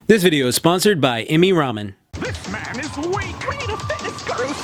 This video is sponsored by Imi Ramen. This man is weak. We need a fitness guru.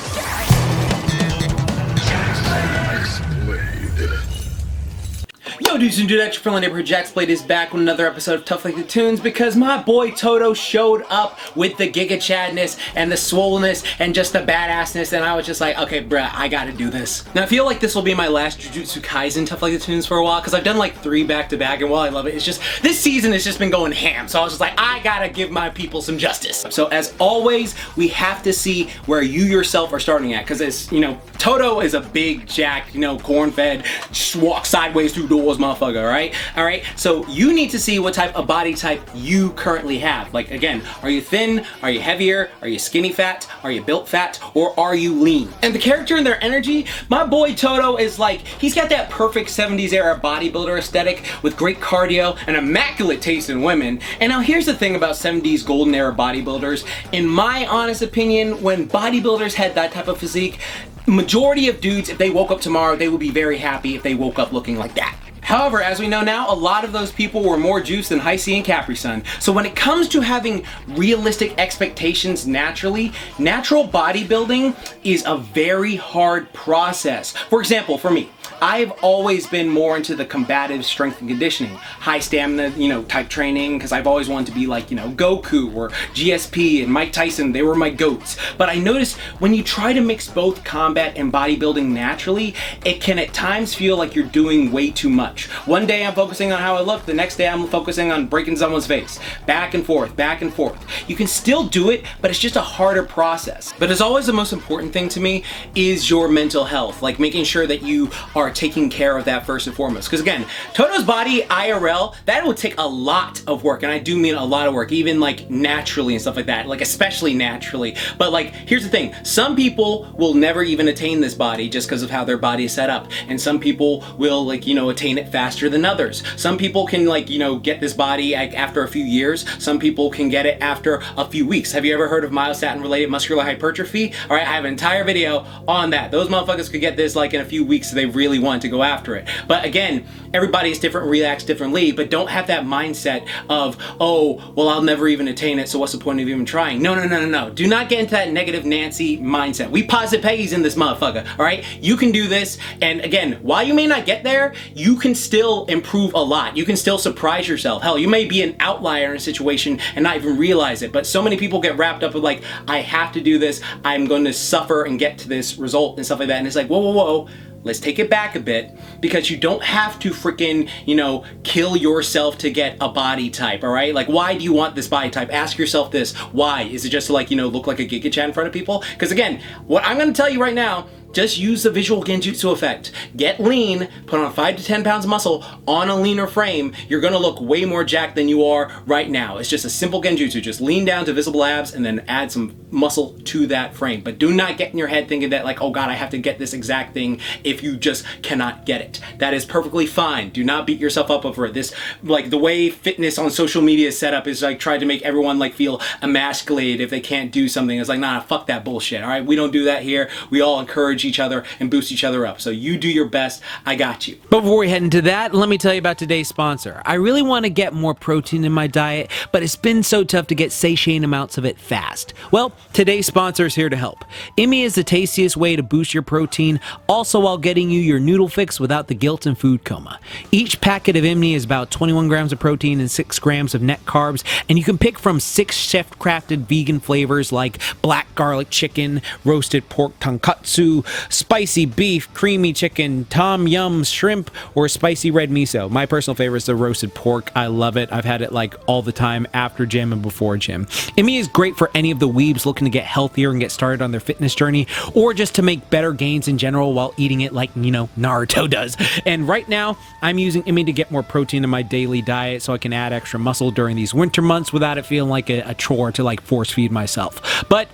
Yo dudes and dudettes, your friendly neighborhood JaxBlade is back with another episode of Tough Like the Toons because my boy Todo showed up with the GIGACHADNESS and the swollenness and just the badassness, and I was just like, okay bruh, I gotta do this. Now I feel like this will be my last Jujutsu Kaisen Tough Like the Toons for a while because I've done like 3 back to back, and while I love it, it's just, this season has just been going ham, so I was just like, I gotta give my people some justice. So as always, we have to see where you yourself are starting at, because it's, you know, Todo is a big jack, you know, corn-fed, just walk sideways through doors motherfucker, all right, so you need to see what type of body type you currently have. Like, again, are you thin, are you heavier, are you skinny fat, are you built fat, or are you lean? And the character and their energy, my boy Todo is like, he's got that perfect 70s era bodybuilder aesthetic with great cardio and immaculate taste in women. And now here's the thing about 70s golden era bodybuilders. In my honest opinion, when bodybuilders had that type of physique, majority of dudes, if they woke up tomorrow, they would be very happy if they woke up looking like that. However, as we know now, a lot of those people were more juiced than High C and Capri Sun. So when it comes to having realistic expectations naturally, natural bodybuilding is a very hard process. For example, for me, I've always been more into the combative strength and conditioning, high stamina, you know, type training, because I've always wanted to be like, you know, Goku or GSP and Mike Tyson. They were my goats. But I noticed when you try to mix both combat and bodybuilding naturally, it can at times feel like you're doing way too much. One day I'm focusing on how I look, the next day I'm focusing on breaking someone's face. Back and forth, back and forth. You can still do it, but it's just a harder process. But as always, the most important thing to me is your mental health, like making sure that you are taking care of that first and foremost. Because again, Todo's body IRL, that would take a lot of work, and I do mean a lot of work, even like naturally and stuff like that, like especially naturally. But like, here's the thing, some people will never even attain this body just because of how their body is set up, and some people will, like, you know, attain it faster than others. Some people can, like, you know, get this body like after a few years. Some people can get it after a few weeks. Have you ever heard of myostatin related muscular hypertrophy? All right, I have an entire video on that. Those motherfuckers could get this like in a few weeks if they really want to go after it. But again, everybody is different, reacts differently, but don't have that mindset of, oh, well, I'll never even attain it, so what's the point of even trying? No, no, no, no, no. Do not get into that negative Nancy mindset. We positive Peggy's in this motherfucker, all right? You can do this, and again, while you may not get there, you can still improve a lot. You can still surprise yourself. Hell, you may be an outlier in a situation and not even realize it, but so many people get wrapped up with like, I have to do this, I'm going to suffer and get to this result and stuff like that, and it's like, whoa, whoa, whoa. Let's take it back a bit, because you don't have to freaking, you know, kill yourself to get a body type, all right? Like, why do you want this body type? Ask yourself this. Why? Is it just to, like, you know, look like a GIGACHAD in front of people? Because again, what I'm going to tell you right now, just use the visual genjutsu effect. Get lean, put on 5 to 10 pounds of muscle on a leaner frame. You're gonna look way more jacked than you are right now. It's just a simple genjutsu. Just lean down to visible abs and then add some muscle to that frame. But do not get in your head thinking that like, oh God, I have to get this exact thing if you just cannot get it. That is perfectly fine. Do not beat yourself up over it. This, like the way fitness on social media is set up is like try to make everyone like feel emasculated if they can't do something. It's like, nah, fuck that bullshit, all right? We don't do that here. We all encourage each other and boost each other up. So you do your best, I got you. But before we head into that, let me tell you about today's sponsor. I really want to get more protein in my diet, but it's been so tough to get satiating amounts of it fast. Well, today's sponsor is here to help. Imi is the tastiest way to boost your protein, also while getting you your noodle fix without the guilt and food coma. Each packet of Imi is about 21 grams of protein and 6 grams of net carbs, and you can pick from 6 chef-crafted vegan flavors like black garlic chicken, roasted pork tonkatsu, spicy beef, creamy chicken, tom yum shrimp, or spicy red miso. My personal favorite is the roasted pork. I love it. I've had it like all the time after gym and before gym. Imi is great for any of the weebs looking to get healthier and get started on their fitness journey, or just to make better gains in general while eating it like, you know, Naruto does. And right now, I'm using Imi to get more protein in my daily diet so I can add extra muscle during these winter months without it feeling like a chore to like force feed myself. But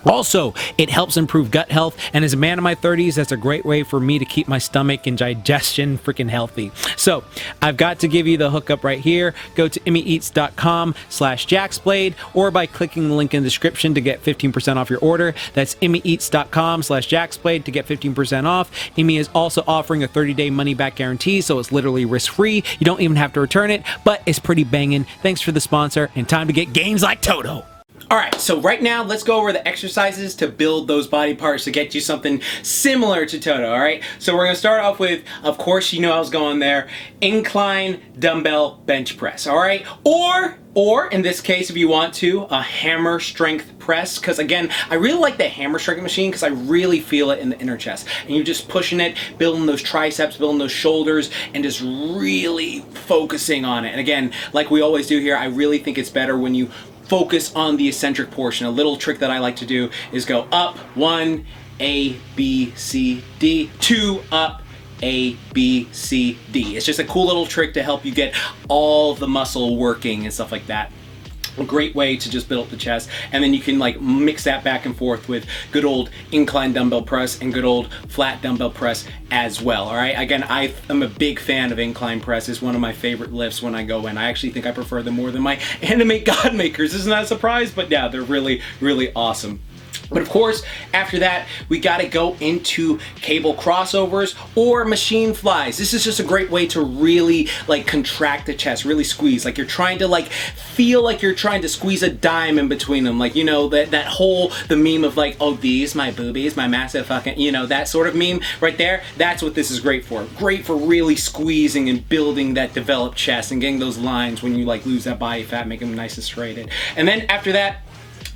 Also, it helps improve gut health, and as a man in my 30s, that's a great way for me to keep my stomach and digestion freaking healthy. So, I've got to give you the hookup right here. Go to immyeats.com/JaxBlade or by clicking the link in the description to get 15% off your order. That's immyeats.com/JaxBlade to get 15% off. Immy is also offering a 30-day money-back guarantee, so it's literally risk-free. You don't even have to return it, but it's pretty banging. Thanks for the sponsor, and time to get gains like Todo. Alright, so right now, let's go over the exercises to build those body parts to get you something similar to Todo, alright? So we're going to start off with, of course, you know I was going there, incline dumbbell bench press, alright? Or in this case, if you want to, a hammer strength press, because again, I really like the hammer strength machine because I really feel it in the inner chest. And you're just pushing it, building those triceps, building those shoulders, and just really focusing on it. And again, like we always do here, I really think it's better when you focus on the eccentric portion. A little trick that I like to do is go up, 1, A, B, C, D, 2, up, A, B, C, D. It's just a cool little trick to help you get all the muscle working and stuff like that. A great way to just build up the chest, and then you can like mix that back and forth with good old incline dumbbell press and good old flat dumbbell press as well. All right, again, I am a big fan of incline press. It's one of my favorite lifts when I go in. I actually think I prefer them more than my anime god makers. Isn't that a surprise? But yeah, they're really awesome. But of course, after that, we gotta go into cable crossovers or machine flies. This is just a great way to really like contract the chest, really squeeze. Like you're trying to like feel like you're trying to squeeze a dime in between them. Like, you know, that whole, the meme of like, oh, these, my boobies, my massive fucking, you know, that sort of meme right there. That's what this is great for. Great for really squeezing and building that developed chest and getting those lines when you like lose that body fat, make them nice and serrated. And then after that,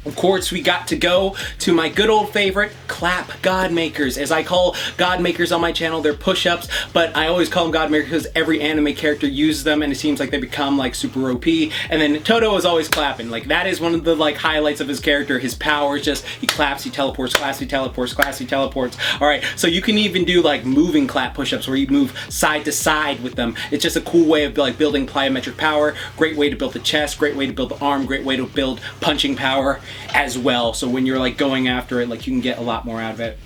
of course, we got to go to my good old favorite, clap god makers. As I call god makers on my channel, they're push-ups, but I always call them god makers because every anime character uses them and it seems like they become like super OP. And then Todo is always clapping. Like that is one of the like highlights of his character. His power is just, he claps, he teleports, claps, he teleports, claps, he teleports. All right, so you can even do like moving clap push-ups where you move side to side with them. It's just a cool way of like building plyometric power. Great way to build the chest, great way to build the arm, great way to build punching power as well. So when you're like going after it, like you can get a lot more out of it.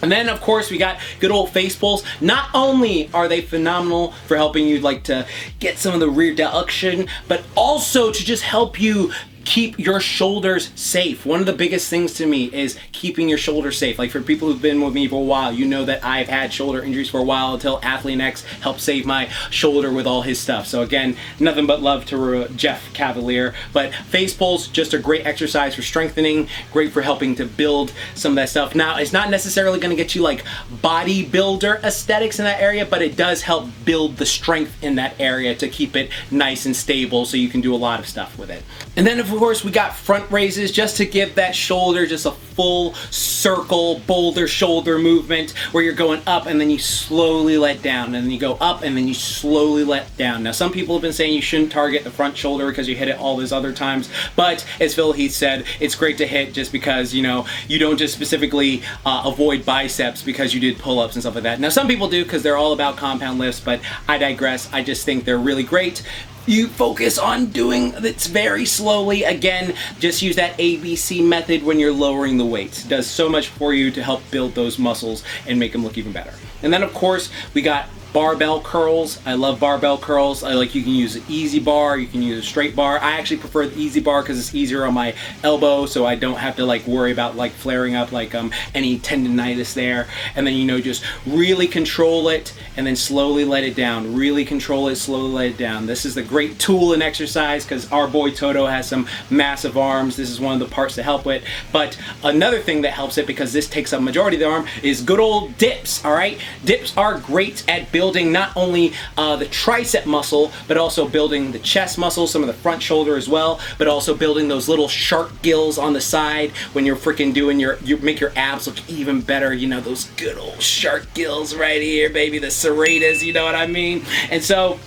And then of course we got good old face pulls. Not only are they phenomenal for helping you like to get some of the rear deduction, but also to just help you keep your shoulders safe. One of the biggest things to me is keeping your shoulders safe. Like for people who've been with me for a while, you know that I've had shoulder injuries for a while until Athlete X helped save my shoulder with all his stuff. So again, nothing but love to Jeff Cavalier. But face pulls, just a great exercise for strengthening, great for helping to build some of that stuff. Now, it's not necessarily gonna get you like bodybuilder aesthetics in that area, but it does help build the strength in that area to keep it nice and stable so you can do a lot of stuff with it. And then of course we got front raises just to give that shoulder just a full circle boulder shoulder movement where you're going up and then you slowly let down and then you go up and then you slowly let down. Now some people have been saying you shouldn't target the front shoulder because you hit it all those other times, but as Phil Heath said, it's great to hit just because, you know, you don't just specifically avoid biceps because you did pull-ups and stuff like that. Now some people do because they're all about compound lifts, but I digress. I just think they're really great. You focus on doing this very slowly. Again, just use that ABC method when you're lowering the weights. It does so much for you to help build those muscles and make them look even better. And then of course, we got barbell curls. I love barbell curls. You can use an easy bar, you can use a straight bar. I actually prefer the easy bar because it's easier on my elbow, so I don't have to like worry about like flaring up like any tendonitis there. And then, you know, just really control it and then slowly let it down. Really control it, slowly let it down. This is the great tool in exercise because our boy Todo has some massive arms. This is one of the parts to help it. But another thing that helps it, because this takes up majority of the arm, is good old dips. All right, dips are great at building not only the tricep muscle, but also building the chest muscle, some of the front shoulder as well, but also building those little shark gills on the side when you're freaking doing you make your abs look even better. You know, those good old shark gills right here, baby, the serratus, you know what I mean? And so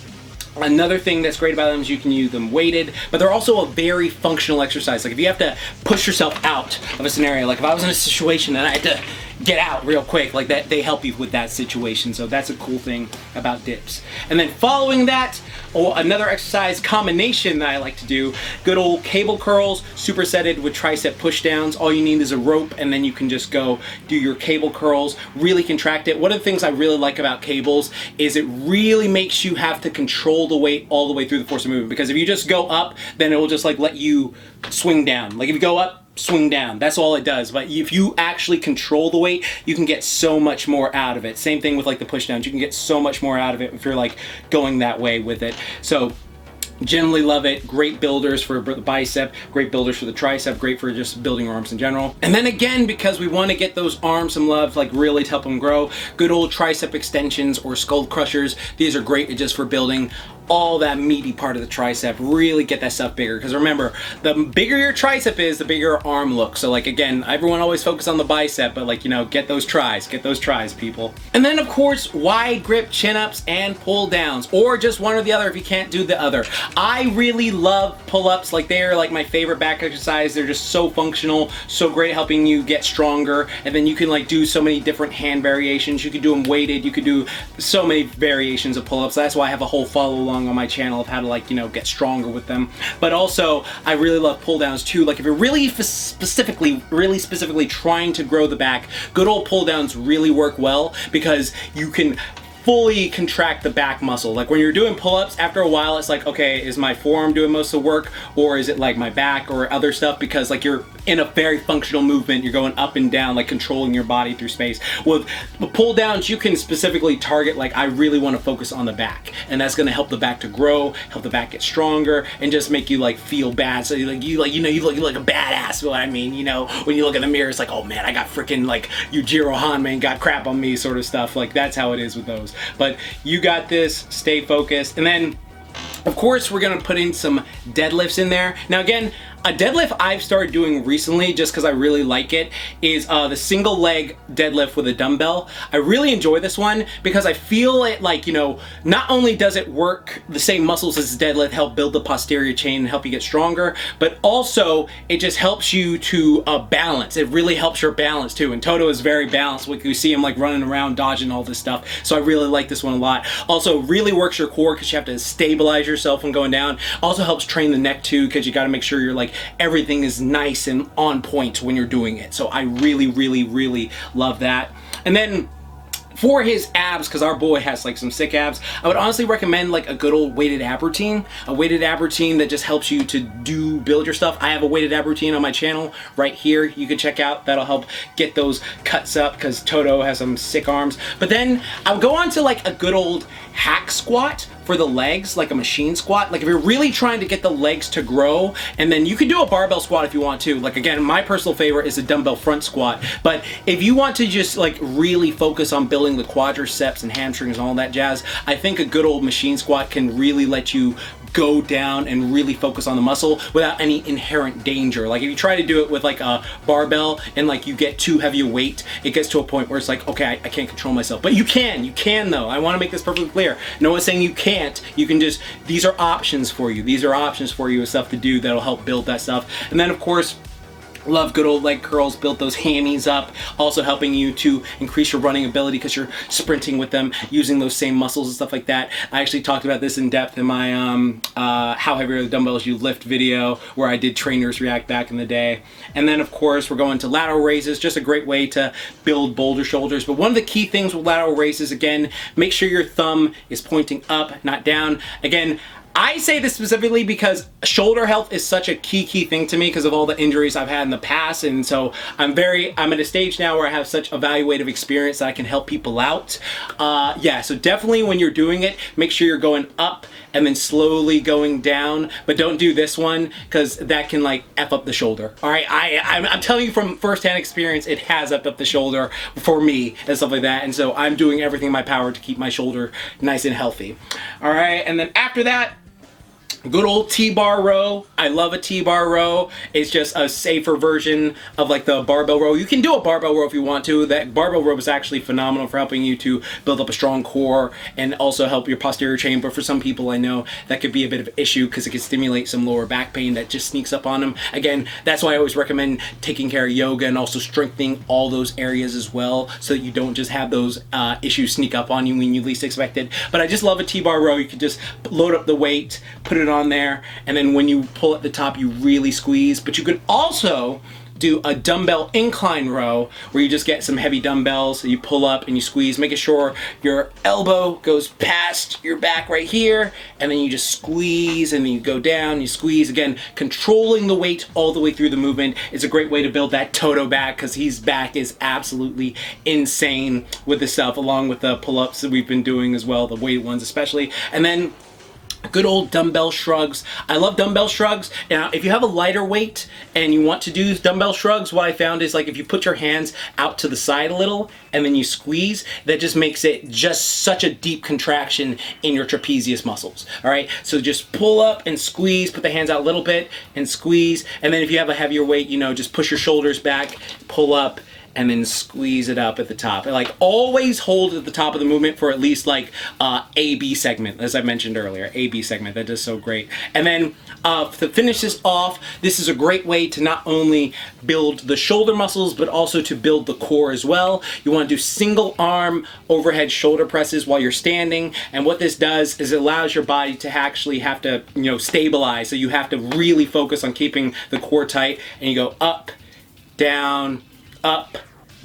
another thing that's great about them is you can use them weighted, but they're also a very functional exercise. Like if you have to push yourself out of a scenario, like if I was in a situation and I had to get out real quick. Like that, they help you with that situation. So that's a cool thing about dips. And then following that, another exercise combination that I like to do, good old cable curls supersetted with tricep push downs. All you need is a rope, and then you can just go do your cable curls, really contract it. One of the things I really like about cables is it really makes you have to control the weight all the way through the force of movement, because if you just go up, then it will just like let you swing down. Like if you go up, swing down, that's all it does. But if you actually control the weight, you can get so much more out of it. Same thing with like the push downs, you can get so much more out of it if you're like going that way with it. So generally love it. Great builders for the bicep, great builders for the tricep, great for just building your arms in general. And then again, because we want to get those arms some love, like really to help them grow, good old tricep extensions or skull crushers. These are great just for building all that meaty part of the tricep, really get that stuff bigger. Because remember, the bigger your tricep is, the bigger your arm looks. So like again, everyone always focus on the bicep, but like, you know, get those tries, people. And then of course, wide grip chin-ups and pull downs, or just one or the other if you can't do the other. I really love pull-ups. Like they're like my favorite back exercise. They're just so functional, so great at helping you get stronger. And then you can like do so many different hand variations. You could do them weighted. You could do so many variations of pull-ups. That's why I have a whole follow along on my channel of how to like, you know, get stronger with them. But also I really love pull downs too. Like if you're really specifically trying to grow the back, good old pull downs really work well, because you can fully contract the back muscle. Like when you're doing pull-ups, after a while it's like, okay, is my forearm doing most of the work, or is it like my back or other stuff? Because like you're in a very functional movement, you're going up and down, like controlling your body through space. With pull downs, you can specifically target, like I really want to focus on the back, and that's going to help the back to grow, help the back get stronger, and just make you like feel bad. So you look like a badass. What I mean, you know, when you look in the mirror, it's like, oh man, I got freaking like Yujiro Hanman got crap on me, sort of stuff. Like that's how it is with those. But you got this, stay focused. And then of course we're gonna put in some deadlifts in there. Now again, a deadlift I've started doing recently just because I really like it is the single leg deadlift with a dumbbell. I really enjoy this one because I feel it like, you know, not only does it work the same muscles as deadlift, help build the posterior chain and help you get stronger, but also it just helps you to balance. It really helps your balance too. And Todo is very balanced. You see him like running around, dodging all this stuff. So I really like this one a lot. Also really works your core because you have to stabilize yourself when going down. Also helps train the neck too, because you got to make sure you're like everything is nice and on point when you're doing it. So I really love that. And then for his abs, because our boy has like some sick abs, I would honestly recommend like a good old weighted ab routine. A weighted ab routine that just helps you to build your stuff. I have a weighted ab routine on my channel right here. You can check out. That'll help get those cuts up because Todo has some sick arms. But then I would go on to like a good old hack squat for the legs, like a machine squat. Like if you're really trying to get the legs to grow, and then you can do a barbell squat if you want to. Like again, my personal favorite is a dumbbell front squat. But if you want to just like really focus on building the quadriceps and hamstrings and all that jazz, I think a good old machine squat can really let you go down and really focus on the muscle without any inherent danger. Like if you try to do it with like a barbell and like you get too heavy a weight, it gets to a point where it's like, okay, I can't control myself. But you can though. I want to make this perfectly clear. No one's saying you can't. You can just, these are options for you. These are options for you of stuff to do that'll help build that stuff. And then of course, love good old leg curls, build those hammies up, also helping you to increase your running ability because you're sprinting with them, using those same muscles and stuff like that. I actually talked about this in depth in my how heavy are the dumbbells you lift video, where I did trainers react back in the day. And then of course we're going to lateral raises, just a great way to build boulder shoulders. But one of the key things with lateral raises, again, make sure your thumb is pointing up, not down. Again, I say this specifically because shoulder health is such a key thing to me because of all the injuries I've had in the past, and so I'm at a stage now where I have such evaluative experience that I can help people out. Yeah, so definitely when you're doing it, make sure you're going up and then slowly going down, but don't do this one because that can like F up the shoulder. All right, I'm telling you from firsthand experience, it has F up the shoulder for me and stuff like that, and so I'm doing everything in my power to keep my shoulder nice and healthy. All right, and then after that, Good old T-bar row. I love a T-bar row. It's just a safer version of like the barbell row. You can do a barbell row if you want to. That barbell row is actually phenomenal for helping you to build up a strong core and also help your posterior chain. But for some people I know that could be a bit of an issue because it can stimulate some lower back pain that just sneaks up on them. Again, that's why I always recommend taking care of yoga and also strengthening all those areas as well so that you don't just have those issues sneak up on you when you least expect it. But I just love a T-bar row. You can just load up the weight, put it on there, and then when you pull at the top you really squeeze. But you could also do a dumbbell incline row where you just get some heavy dumbbells, you pull up and you squeeze, making sure your elbow goes past your back right here, and then you just squeeze and then you go down, you squeeze again, controlling the weight all the way through the movement. Is a great way to build that Todo back because his back is absolutely insane with this stuff, along with the pull-ups that we've been doing as well, the weighted ones especially. And then good old dumbbell shrugs. I love dumbbell shrugs. Now, if you have a lighter weight and you want to do dumbbell shrugs, what I found is like if you put your hands out to the side a little and then you squeeze, that just makes it just such a deep contraction in your trapezius muscles. All right, so just pull up and squeeze, put the hands out a little bit and squeeze. And then if you have a heavier weight, you know, just push your shoulders back, pull up, and then squeeze it up at the top. And like always hold at the top of the movement for at least like A-B segment, as I mentioned earlier, A-B segment, that is so great. And then to finish this off, this is a great way to not only build the shoulder muscles, but also to build the core as well. You wanna do single arm overhead shoulder presses while you're standing. And what this does is it allows your body to actually have to, you know, stabilize. So you have to really focus on keeping the core tight, and you go up, down, up,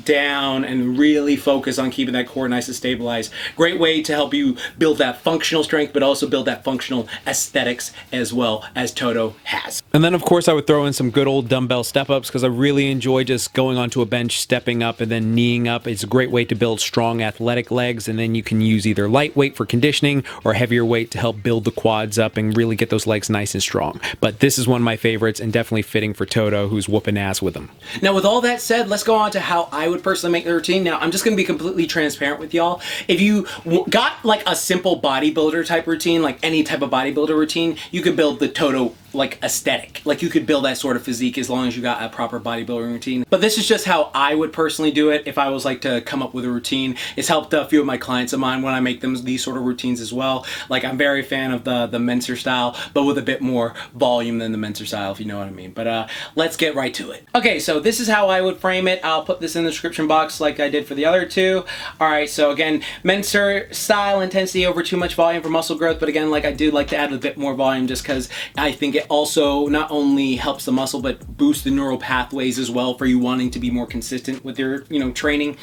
down, and really focus on keeping that core nice and stabilized. Great way to help you build that functional strength, but also build that functional aesthetics as well, as Todo has. And then of course I would throw in some good old dumbbell step-ups because I really enjoy just going onto a bench, stepping up, and then kneeing up. It's a great way to build strong athletic legs, and then you can use either lightweight for conditioning or heavier weight to help build the quads up and really get those legs nice and strong. But this is one of my favorites and definitely fitting for Todo, who's whooping ass with them. Now with all that said, let's go on to how I would personally make the routine. Now I'm just going to be completely transparent with y'all. If you got like a simple bodybuilder type routine, like any type of bodybuilder routine, you could build the Todo like aesthetic. Like you could build that sort of physique as long as you got a proper bodybuilding routine. But this is just how I would personally do it if I was like to come up with a routine. It's helped a few of my clients of mine when I make them these sort of routines as well. Like I'm very a fan of the Menser style, but with a bit more volume than the Menser style, if you know what I mean. But let's get right to it. Okay, so this is how I would frame it. I'll put this in the description box like I did for the other two. All right, so again, Menser style intensity over too much volume for muscle growth, but again, like I do like to add a bit more volume just because I think it also not only helps the muscle but boosts the neural pathways as well for you wanting to be more consistent with your, you know, training.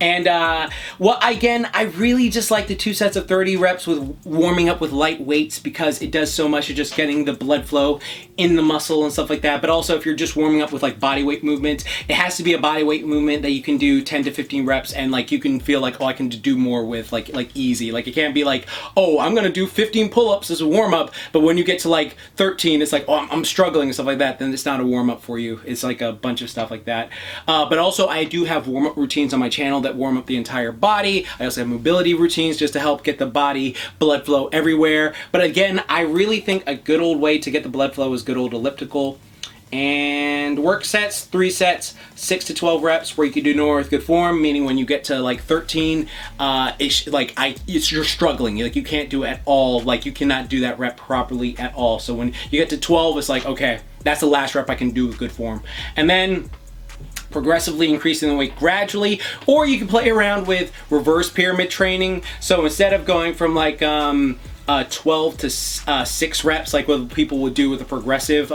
And well, again, I really just like the 2 sets of 30 reps with warming up with light weights because it does so much of just getting the blood flow in the muscle and stuff like that. But also if you're just warming up with like body weight movements, it has to be a body weight movement that you can do 10 to 15 reps and like you can feel like, oh, I can do more with like easy. Like it can't be like, oh, I'm gonna do 15 pull-ups as a warm-up, but when you get to like 13 it's like, oh, I'm struggling and stuff like that, then it's not a warm-up for you. It's like a bunch of stuff like that. But also I do have warm-up routines on my channel that warm up the entire body. I also have mobility routines just to help get the body blood flow everywhere. But again, I really think a good old way to get the blood flow is good old elliptical. And work sets, 3 sets, 6 to 12 reps where you can do no with good form, meaning when you get to like 13, you're struggling, like you can't do it at all, like you cannot do that rep properly at all. So when you get to 12, it's like, okay, that's the last rep I can do with good form. And then progressively increasing the weight gradually, or you can play around with reverse pyramid training. So instead of going from like 12 to 6 reps like what people would do with a progressive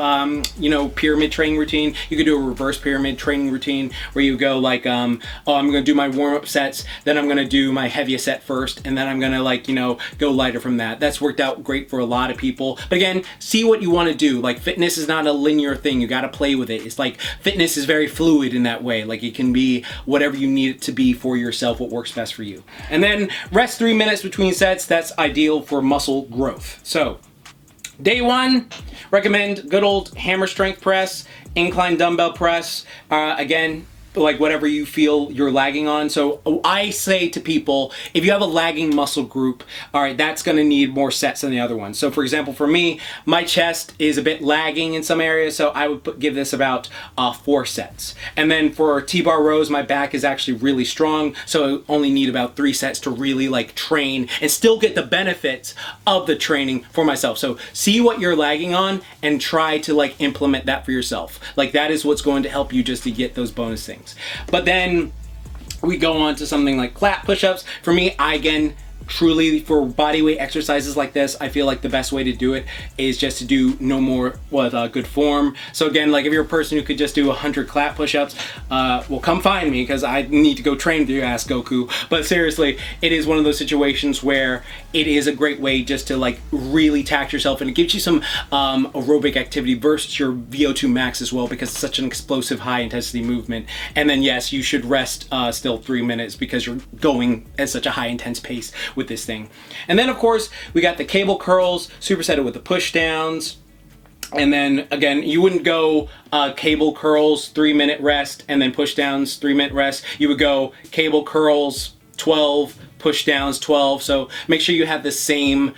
you know, pyramid training routine, you could do a reverse pyramid training routine where you go like oh, I'm gonna do my warm-up sets, then I'm gonna do my heaviest set first, and then I'm gonna, like, you know, go lighter from that. That's worked out great for a lot of people. But again, see what you want to do. Like fitness is not a linear thing. You got to play with it. It's like fitness is very fluid in that way. Like it can be whatever you need it to be for yourself, what works best for you. And then rest 3 minutes between sets. That's ideal for muscle growth. So day 1, recommend good old hammer strength press, incline dumbbell press. Again, like whatever you feel you're lagging on. So I say to people, if you have a lagging muscle group, all right, that's going to need more sets than the other one. So for example, for me, my chest is a bit lagging in some areas, so I would give this about 4 sets. And then for T-bar rows, my back is actually really strong, so I only need about 3 sets to really like train and still get the benefits of the training for myself. So see what you're lagging on and try to like implement that for yourself. Like that is what's going to help you just to get those bonus things. But then we go on to something like clap push-ups. For me, again, truly for body weight exercises like this, I feel like the best way to do it is just to do no more with good form. So again, like if you're a person who could just do 100 clap push-ups, well, come find me because I need to go train with your ass, Goku. But seriously, it is one of those situations where it is a great way just to like really tax yourself, and it gives you some aerobic activity versus your VO2 max as well, because it's such an explosive high intensity movement. And then yes, you should rest still 3 minutes because you're going at such a high intense pace with this thing. And then of course we got the cable curls supersetted with the push downs. And then again, you wouldn't go cable curls 3 minute rest and then push downs 3 minute rest. You would go cable curls 12, push downs 12. So make sure you have the same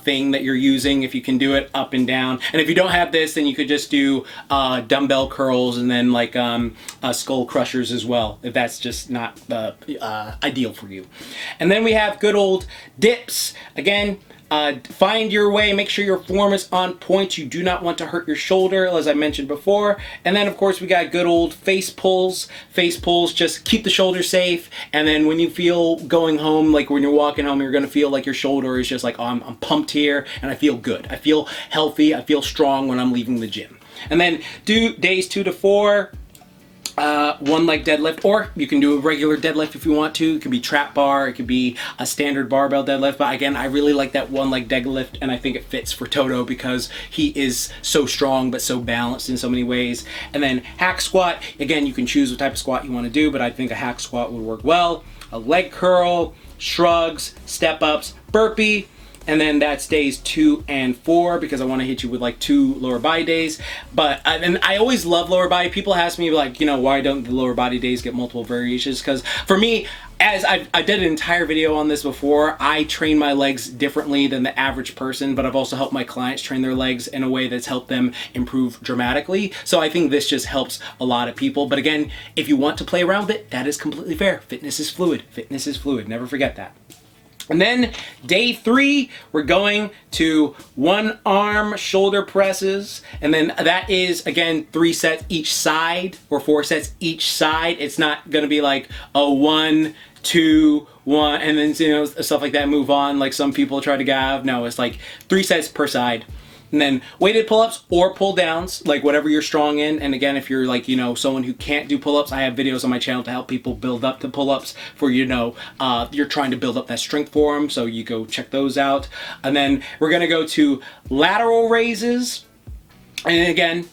thing that you're using if you can do it up and down. And if you don't have this, then you could just do dumbbell curls and then like skull crushers as well, if that's just not ideal for you. And then we have good old dips. Again, find your way, make sure your form is on point. You do not want to hurt your shoulder, as I mentioned before. And then of course we got good old face pulls. Face pulls, just keep the shoulder safe. And then when you feel going home, like when you're walking home, you're gonna feel like your shoulder is just like, oh, I'm pumped here and I feel good. I feel healthy, I feel strong when I'm leaving the gym. And then do days 2 to 4. 1 leg deadlift, or you can do a regular deadlift if you want to. It could be trap bar, it could be a standard barbell deadlift, but again, I really like that 1 leg deadlift, and I think it fits for Todo because he is so strong but so balanced in so many ways. And then hack squat, again, you can choose what type of squat you want to do, but I think a hack squat would work well. A leg curl, shrugs, step ups, burpee. And then that's days 2 and 4 because I want to hit you with like 2 lower body days. But and I always love lower body. People ask me like, you know, why don't the lower body days get multiple variations? Because for me, as I did an entire video on this before, I train my legs differently than the average person, but I've also helped my clients train their legs in a way that's helped them improve dramatically. So I think this just helps a lot of people. But again, if you want to play around with it, that is completely fair. Fitness is fluid. Fitness is fluid. Never forget that. And then day 3, we're going to 1 arm shoulder presses. And then that is, again, 3 sets each side or 4 sets each side. It's not going to be like a 1, 2, 1, and then, you know, stuff like that, move on like some people try to have. No, it's like 3 sets per side. And then weighted pull-ups or pull-downs, like whatever you're strong in. And again, if you're like, you know, someone who can't do pull-ups, I have videos on my channel to help people build up the pull-ups for, you know, you're trying to build up that strength for them. So you go check those out. And then we're going to go to lateral raises. And again,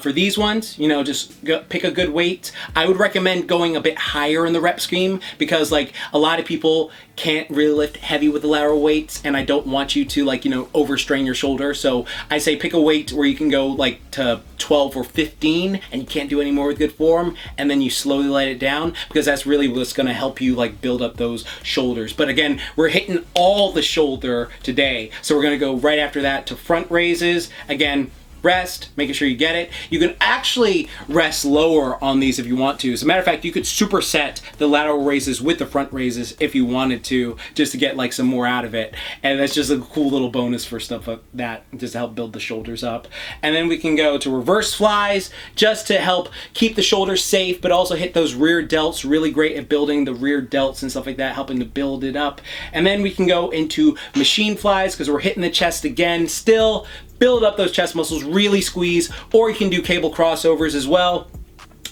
for these ones, you know, just pick a good weight. I would recommend going a bit higher in the rep scheme because like a lot of people can't really lift heavy with the lateral weights, and I don't want you to like, you know, overstrain your shoulder. So I say pick a weight where you can go like to 12 or 15 and you can't do any more with good form, and then you slowly let it down because that's really what's going to help you like build up those shoulders. But again, we're hitting all the shoulder today. So we're going to go right after that to front raises. Again, rest, making sure you get it. You can actually rest lower on these if you want to. As a matter of fact, you could superset the lateral raises with the front raises if you wanted to, just to get like some more out of it. And that's just a cool little bonus for stuff like that, just to help build the shoulders up. And then we can go to reverse flies, just to help keep the shoulders safe, but also hit those rear delts. Really great at building the rear delts and stuff like that, helping to build it up. And then we can go into machine flies because we're hitting the chest again. Still build up those chest muscles, really squeeze, or you can do cable crossovers as well.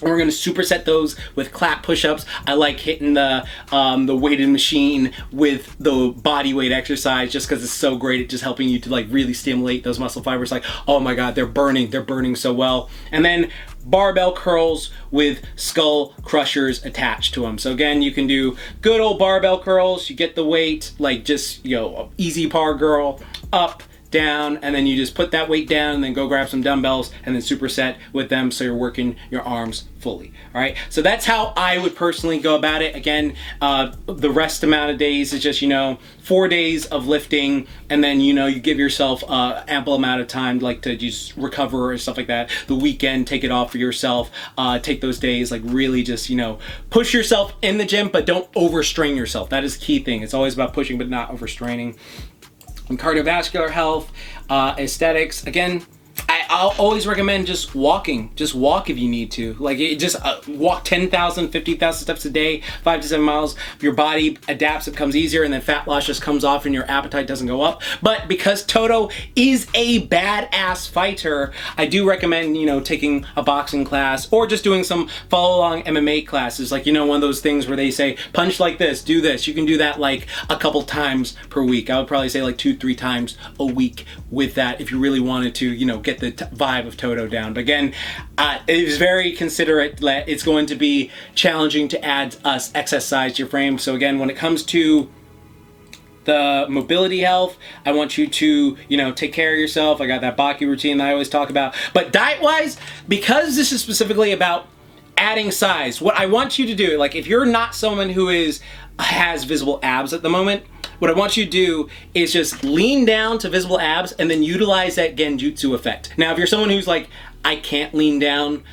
And we're going to superset those with clap push-ups. I like hitting the weighted machine with the body weight exercise just because it's so great at just helping you to like really stimulate those muscle fibers. Like, oh my God, they're burning so well. And then barbell curls with skull crushers attached to them. So again, you can do good old barbell curls. You get the weight, like just, you know, easy par girl, up, down, and then you just put that weight down and then go grab some dumbbells and then superset with them so you're working your arms fully. All right, so that's how I would personally go about it. Again, the rest amount of days is just, 4 days of lifting, and then you give yourself ample amount of time like to just recover and stuff like that. The weekend, take it off for yourself. Take those days, like really just push yourself in the gym, but don't overstrain yourself. That is the key thing. It's always about pushing but not overstraining. And cardiovascular health, aesthetics, again, I'll always recommend just walking. Just walk if you need to. Like, just walk 10,000, 50,000 steps a day, 5 to 7 miles. Your body adapts, it becomes easier, and then fat loss just comes off and your appetite doesn't go up. But because Todo is a badass fighter, I do recommend, taking a boxing class or just doing some follow-along MMA classes. Like, one of those things where they say, punch like this, do this. You can do that like a couple times per week. I would probably say like 2-3 times a week with that if you really wanted to, get the vibe of Todo down. But again, it is very considerate that it's going to be challenging to add excess size to your frame. So again, when it comes to the mobility health, I want you to, take care of yourself. I got that Baki routine that I always talk about. But diet-wise, because this is specifically about adding size, what I want you to do, like if you're not someone who has visible abs at the moment, what I want you to do is just lean down to visible abs and then utilize that genjutsu effect. Now, if you're someone who's like, I can't lean down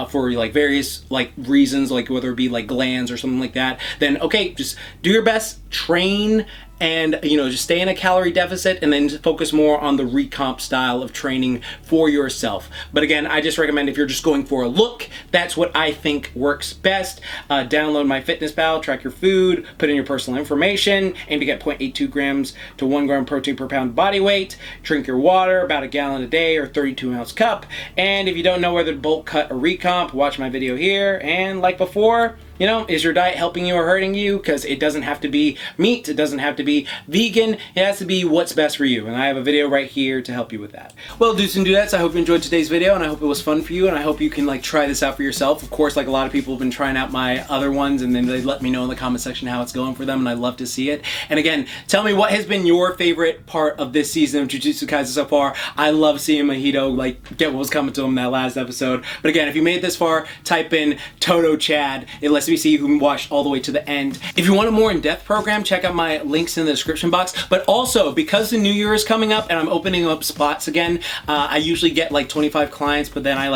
for like various like reasons, like whether it be like glands or something like that, then okay, just do your best, train, and just stay in a calorie deficit and then focus more on the recomp style of training for yourself. But again, I just recommend if you're just going for a look, that's what I think works best. Download MyFitnessPal, track your food, put in your personal information, aim to get 0.82 grams to 1 gram protein per pound body weight, drink your water about a gallon a day or 32-ounce cup. And if you don't know whether to bulk cut or recomp, watch my video here. And like before, is your diet helping you or hurting you? Because it doesn't have to be meat, it doesn't have to be vegan, it has to be what's best for you. And I have a video right here to help you with that. Well, dudes and dudettes, I hope you enjoyed today's video and I hope it was fun for you and I hope you can try this out for yourself. Of course, like a lot of people have been trying out my other ones and then they let me know in the comment section how it's going for them and I love to see it. And again, tell me what has been your favorite part of this season of Jujutsu Kaisen so far. I love seeing Mahito get what was coming to him in that last episode. But again, if you made it this far, type in Todo Chad. It lets me see who watched all the way to the end. If you want a more in-depth program, check out my links in the description box. But also, because the new year is coming up and I'm opening up spots again, I usually get like 25 clients, but then I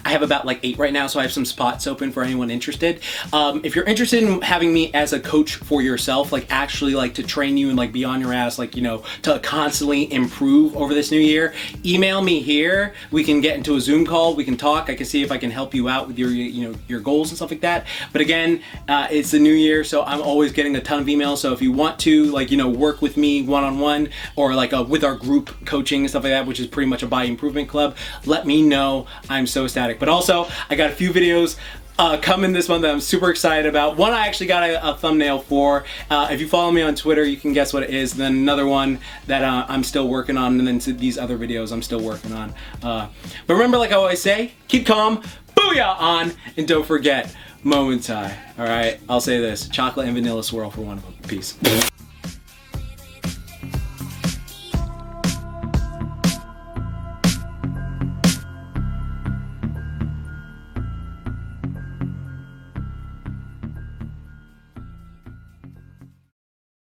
have about 8 right now, so I have some spots open for anyone interested. If you're interested in having me as a coach for yourself, actually to train you and be on your ass, to constantly improve over this new year, email me here. We can get into a Zoom call, we can talk, I can see if I can help you out with your your goals and stuff like that. But again, it's the new year, so I'm always getting a ton of emails. So if you want to work with me one-on-one or with our group coaching and stuff like that, which is pretty much a body improvement club, let me know. I'm so ecstatic. But also, I got a few videos coming this month that I'm super excited about. One I actually got a thumbnail for. If you follow me on Twitter, you can guess what it is. Then another one that I'm still working on, and then these other videos I'm still working on. But remember, like I always say, keep calm, booyah on, and don't forget, moments high. All right, I'll say this: chocolate and vanilla swirl for one of them. Peace.